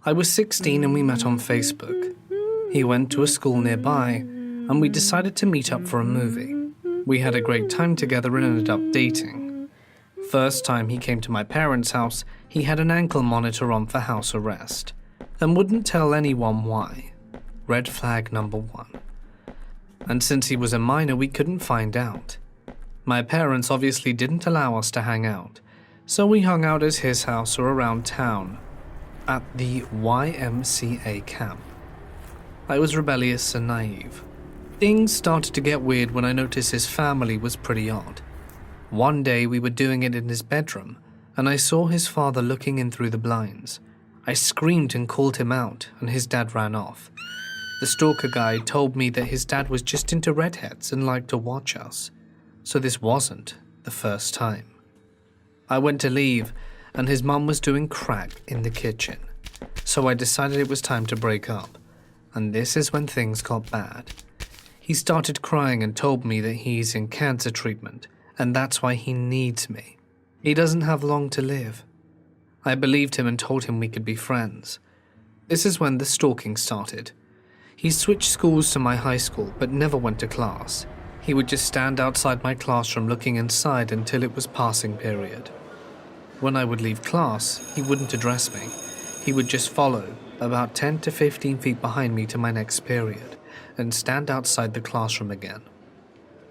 I was 16 and we met on Facebook. He went to a school nearby, and we decided to meet up for a movie. We had a great time together and ended up dating. First time he came to my parents' house, he had an ankle monitor on for house arrest, and wouldn't tell anyone why. Red flag number 1. And since he was a minor, we couldn't find out. My parents obviously didn't allow us to hang out, so we hung out at his house or around town, at the YMCA camp. I was rebellious and naive. Things started to get weird when I noticed his family was pretty odd. One day we were doing it in his bedroom, and I saw his father looking in through the blinds. I screamed and called him out, and his dad ran off. The stalker guy told me that his dad was just into redheads and liked to watch us, so this wasn't the first time. I went to leave, and his mum was doing crack in the kitchen, so I decided it was time to break up, and this is when things got bad. He started crying and told me that he's in cancer treatment, and that's why he needs me. He doesn't have long to live. I believed him and told him we could be friends. This is when the stalking started. He switched schools to my high school, but never went to class. He would just stand outside my classroom looking inside until it was passing period. When I would leave class, he wouldn't address me. He would just follow, about 10 to 15 feet behind me to my next period, and stand outside the classroom again.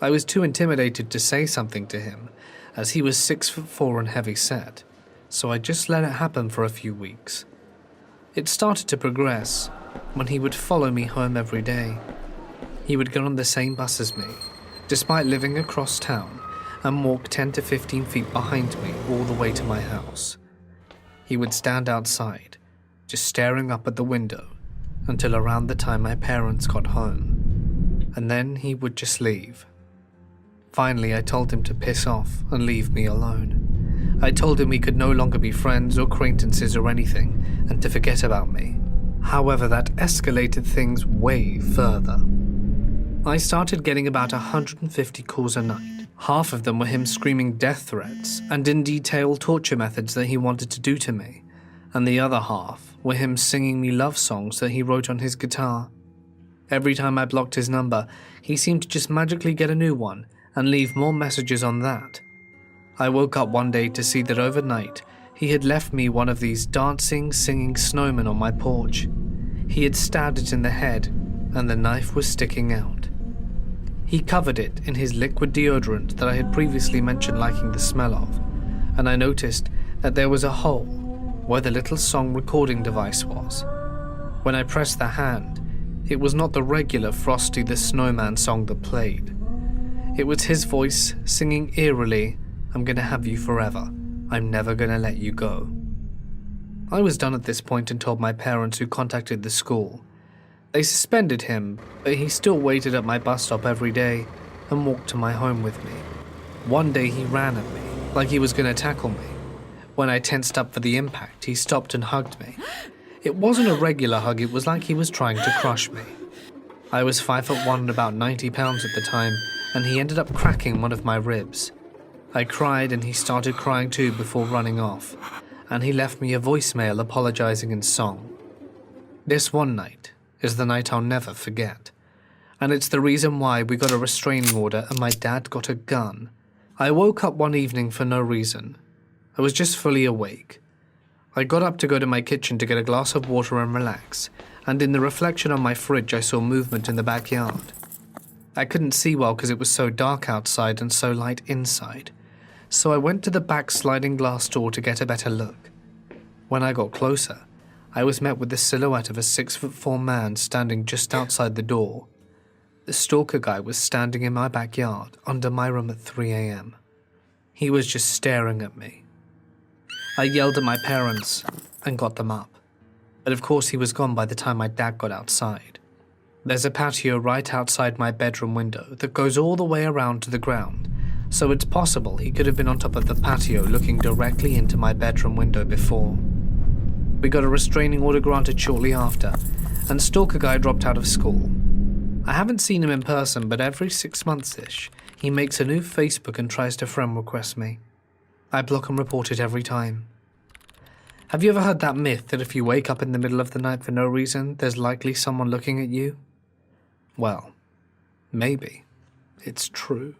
I was too intimidated to say something to him, as he was 6'4" and heavy set, so I just let it happen for a few weeks. It started to progress when he would follow me home every day. He would get on the same bus as me, despite living across town, and walk 10 to 15 feet behind me all the way to my house. He would stand outside, just staring up at the window, until around the time my parents got home, and then he would just leave. Finally, I told him to piss off and leave me alone. I told him we could no longer be friends or acquaintances or anything, and to forget about me. However, that escalated things way further. I started getting about 150 calls a night. Half of them were him screaming death threats and in detail torture methods that he wanted to do to me, and the other half were him singing me love songs that he wrote on his guitar. Every time I blocked his number, he seemed to just magically get a new one and leave more messages on that. I woke up one day to see that overnight he had left me one of these dancing, singing snowmen on my porch. He had stabbed it in the head, and the knife was sticking out. He covered it in his liquid deodorant that I had previously mentioned liking the smell of, and I noticed that there was a hole where the little song recording device was. When I pressed the hand, it was not the regular Frosty the Snowman song that played. It was his voice singing eerily, "I'm gonna have you forever. I'm never gonna let you go." I was done at this point and told my parents, who contacted the school. They suspended him, but he still waited at my bus stop every day and walked to my home with me. One day he ran at me, like he was gonna tackle me. When I tensed up for the impact, he stopped and hugged me. It wasn't a regular hug, it was like he was trying to crush me. I was 5'1" and about 90 pounds at the time, and he ended up cracking one of my ribs. I cried and he started crying too before running off, and he left me a voicemail apologizing in song. This one night is the night I'll never forget, and it's the reason why we got a restraining order and my dad got a gun. I woke up one evening for no reason. I was just fully awake. I got up to go to my kitchen to get a glass of water and relax, and in the reflection on my fridge I saw movement in the backyard. I couldn't see well because it was so dark outside and so light inside, so I went to the back sliding glass door to get a better look. When I got closer, I was met with the silhouette of a 6'4" man standing just outside the door. The stalker guy was standing in my backyard under my room at 3 a.m. He was just staring at me. I yelled at my parents and got them up, but of course he was gone by the time my dad got outside. There's a patio right outside my bedroom window that goes all the way around to the ground, so it's possible he could have been on top of the patio looking directly into my bedroom window before. We got a restraining order granted shortly after, and stalker guy dropped out of school. I haven't seen him in person, but every 6 months-ish, he makes a new Facebook and tries to friend request me. I block and report it every time. Have you ever heard that myth that if you wake up in the middle of the night for no reason, there's likely someone looking at you? Well, maybe it's true.